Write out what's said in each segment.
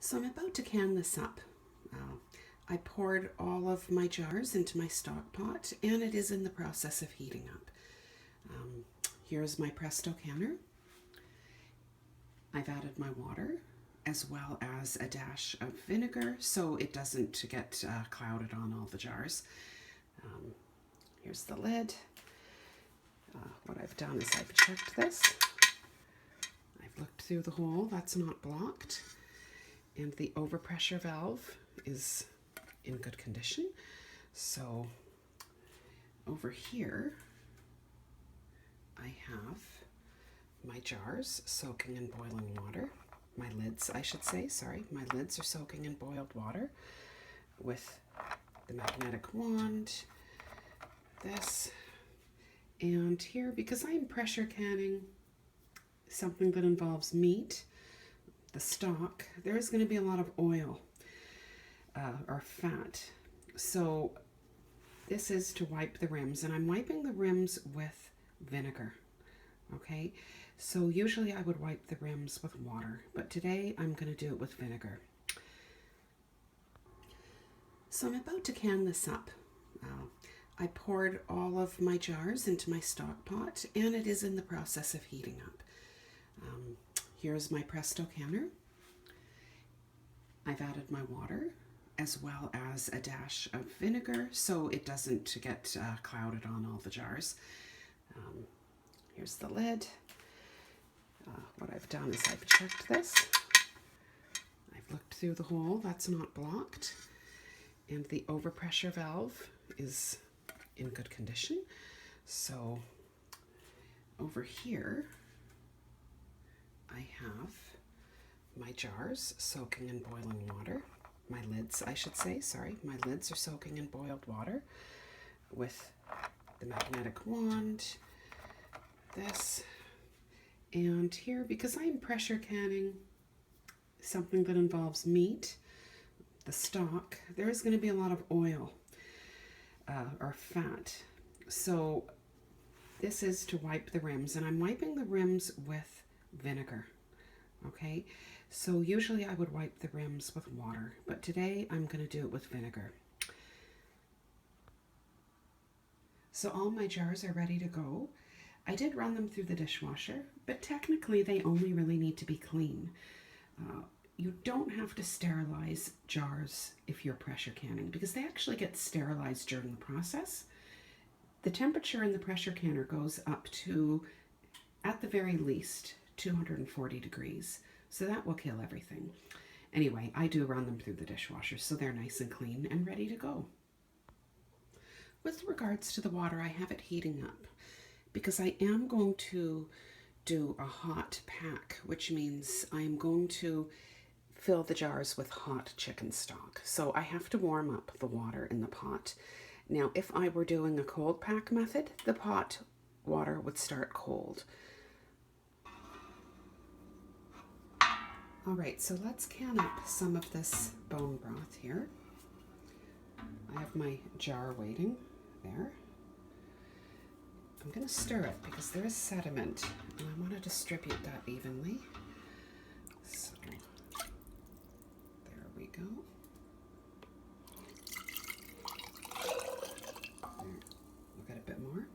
So I'm about to can this up. I poured all of my jars into my stock pot and it is in the process of heating up. Here's my Presto canner. I've added my water as well as a dash of vinegar so it doesn't get clouded on all the jars. Here's the lid. What I've done is I've checked this. I've looked through the hole, that's not blocked. And the overpressure valve is in good condition. So over here, I have my jars soaking in boiling water. My lids, I should say, sorry. My lids are soaking in boiled water with the magnetic wand, this, and here, because I'm pressure canning something that involves meat, the stock, there is going to be a lot of oil or fat. So this is to wipe the rims, and I'm wiping the rims with vinegar. Okay, so usually I would wipe the rims with water, but today I'm going to do it with vinegar. So I'm about to can this up. I poured all of my jars into my stock pot and it is in the process of heating up. Here's my Presto canner. I've added my water as well as a dash of vinegar so it doesn't get clouded on all the jars. Here's the lid. What I've done is I've checked this. I've looked through the hole, that's not blocked. And the overpressure valve is in good condition. So over here, I have my jars soaking in boiling water. My lids, I should say, sorry. My lids are soaking in boiled water with the magnetic wand, this, and here, because I'm pressure canning something that involves meat, the stock, there is going to be a lot of oil or fat. So this is to wipe the rims, and I'm wiping the rims with vinegar. Okay, so usually I would wipe the rims with water, but today I'm going to do it with vinegar. So all my jars are ready to go. I did run them through the dishwasher, but technically they only really need to be clean. You don't have to sterilize jars if you're pressure canning because they actually get sterilized during the process. The temperature in the pressure canner goes up to, at the very least, 240 degrees. So that will kill everything. Anyway, I do run them through the dishwasher so they're nice and clean and ready to go. With regards to the water, I have it heating up because I am going to do a hot pack, which means I'm going to fill the jars with hot chicken stock. So I have to warm up the water in the pot. Now, if I were doing a cold pack method, the pot water would start cold. All right, so let's can up some of this bone broth here. I have my jar waiting there. I'm going to stir it because there is sediment and I want to distribute that evenly. So there we go. There, we'll get a bit more.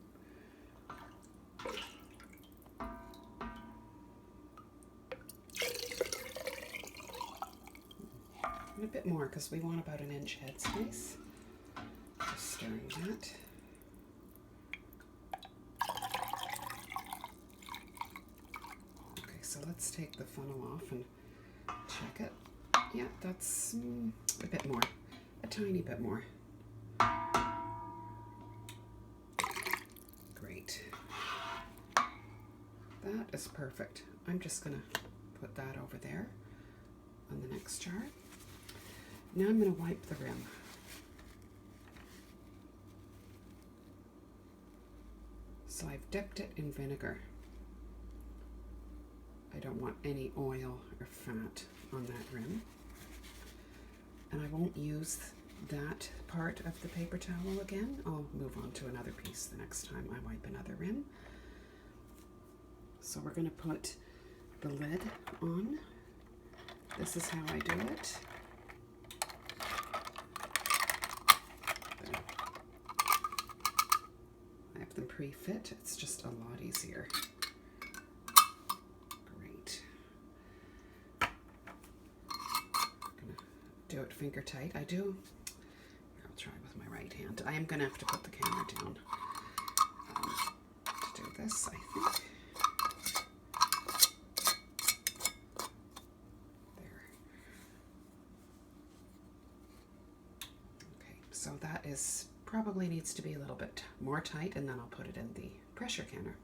And a bit more because we want about an inch headspace. Just stirring that. Okay, so let's take the funnel off and check it. Yeah, that's a bit more, a tiny bit more. Great. That is perfect. I'm just going to put that over there on the next jar. Now I'm going to wipe the rim. So I've dipped it in vinegar. I don't want any oil or fat on that rim. And I won't use that part of the paper towel again. I'll move on to another piece the next time I wipe another rim. So we're going to put the lid on This is how I do it. I have them pre-fit. It's just a lot easier. Great. I'm gonna do it finger tight. I do. Here, I'll try with my right hand. I am gonna have to put the camera down to do this, I think. So that is probably needs to be a little bit more tight, and then I'll put it in the pressure canner.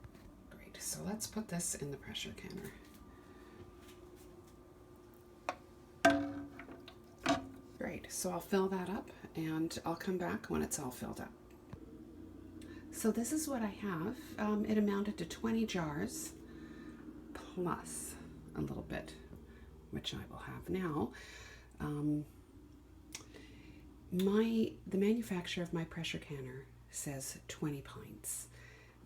Great, so let's put this in the pressure canner. Great, so I'll fill that up and I'll come back when it's all filled up. So this is what I have. It amounted to 20 jars plus a little bit, which I will have now. The manufacturer of my pressure canner says 20 pints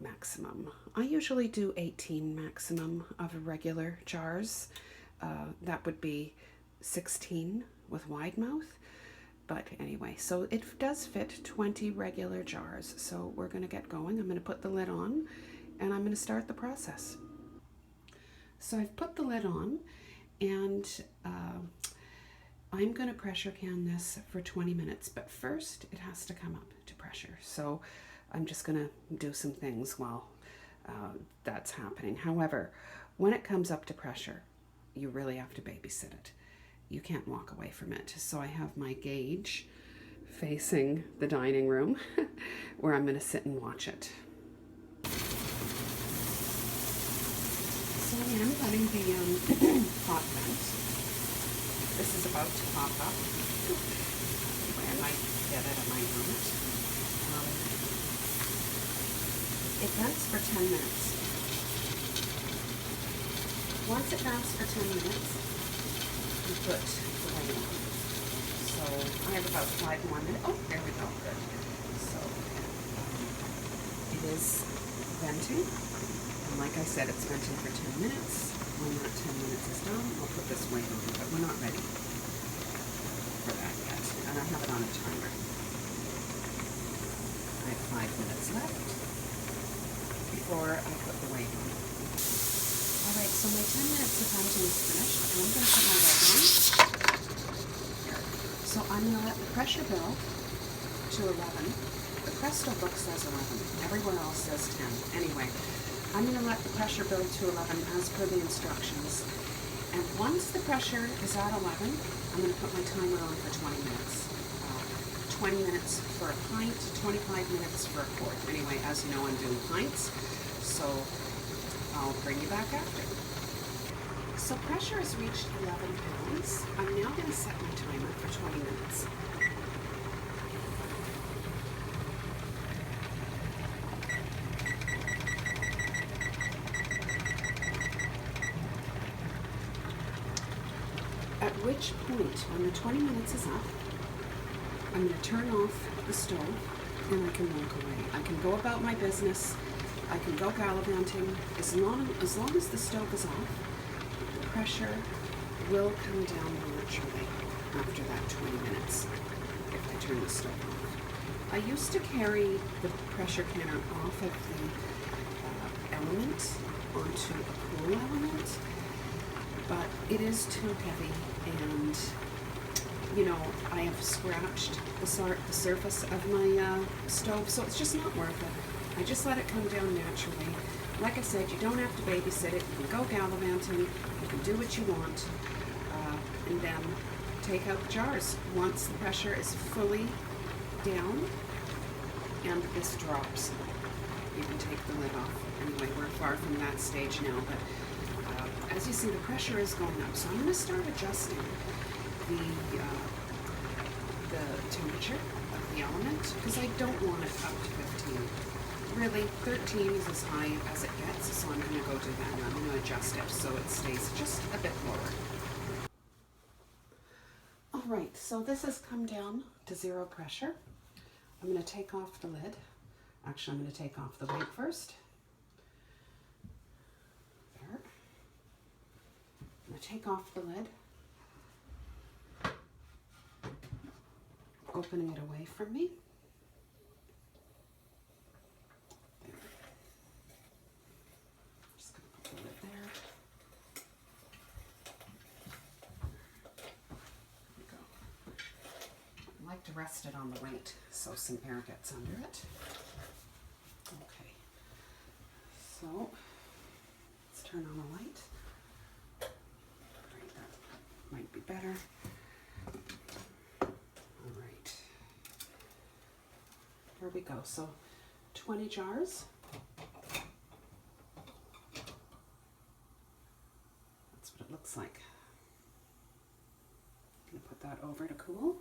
maximum. I usually do 18 maximum of regular jars. That would be 16 with wide mouth. But anyway, so it does fit 20 regular jars. So we're going to get going. I'm going to put the lid on and I'm going to start the process. So I've put the lid on and I'm going to pressure can this for 20 minutes, but first it has to come up to pressure. So I'm just going to do some things while that's happening. However, when it comes up to pressure, you really have to babysit it. You can't walk away from it. So I have my gauge facing the dining room where I'm going to sit and watch it. So I am letting the hot vent. This is about to pop up. Anyway, I might get it, I might not. It vents for 10 minutes. Once it vents for 10 minutes, you put the lid on. So I have about 5 more minutes. Oh, there we go. Good. So it is venting. And like I said, it's venting for 10 minutes. When that 10 minutes is done, I'll put this weight on, but we're not ready for that yet. And I have it on a timer. I have 5 minutes left before I put the weight on. Alright, so my 10 minutes of venting is finished, and I'm going to put my weight on. Here. So I'm going to let the pressure build to 11. The Presto book says 11. Everywhere else says 10. Anyway, I'm going to let the pressure build to 11 as per the instructions. And once the pressure is at 11, I'm going to put my timer on for 20 minutes. 20 minutes for a pint, 25 minutes for a quart. Anyway, as you know, I'm doing pints, so I'll bring you back after. So pressure has reached 11 pounds. I'm now going to set my timer for 20 minutes. At which point, when the 20 minutes is up, I'm going to turn off the stove and I can walk away. I can go about my business. I can go gallivanting. As long as the stove is off, the pressure will come down naturally after that 20 minutes if I turn the stove off. I used to carry the pressure canner off of the element onto a cool element, but it is too heavy, and you know, I have scratched the surface of my stove, so it's just not worth it. I just let it come down naturally. Like I said, you don't have to babysit it. You can go gallivanting, you can do what you want, and then take out the jars once the pressure is fully down and this drops. You can take the lid off. Anyway, we're far from that stage now, but as you see, the pressure is going up. So I'm going to start adjusting the temperature of the element, because I don't want it up to 15. Really, 13 is as high as it gets, so I'm going to go do that, and I'm going to adjust it so it stays just a bit lower. Alright, so this has come down to 0 pressure. I'm going to take off the lid. Actually, I'm going to take off the weight first. There. I'm going to take off the lid. opening it away from me. There. Just going to put the lid there. There we go. I like to rest it on the weight so some air gets under it. Okay. So let's turn on the light. Right, that might be better. All right. There we go. So 20 jars. That's what it looks like. I'm going to put that over to cool.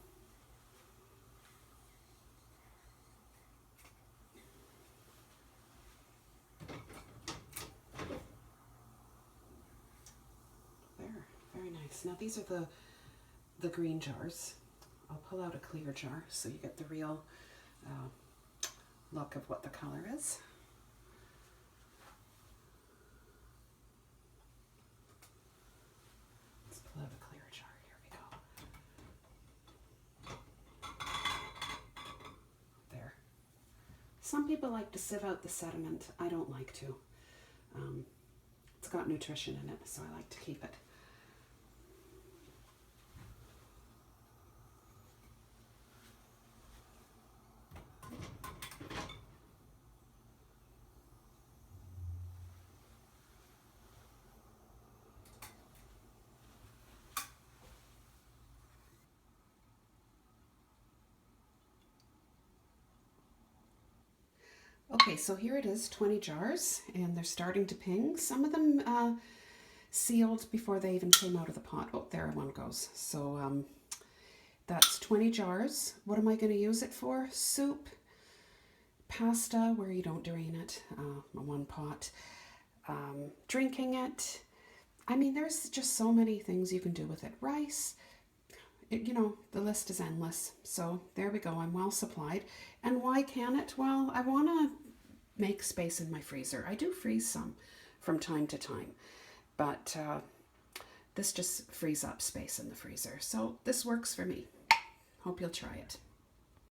Now these are the green jars. I'll pull out a clear jar so you get the real look of what the color is. Let's pull out a clear jar. Here we go. There. Some people like to sieve out the sediment. I don't like to. It's got nutrition in it, so I like to keep it. Okay, so here it is, 20 jars, and they're starting to ping. Some of them sealed before they even came out of the pot. Oh, there one goes. So that's 20 jars. What am I going to use it for? Soup, pasta, where you don't drain it, one pot, drinking it. I mean, there's just so many things you can do with it. Rice, you know, the list is endless. So there we go. I'm well supplied. And why can it? Well, I want to make space in my freezer. I do freeze some from time to time, but this just frees up space in the freezer. So this works for me. Hope you'll try it.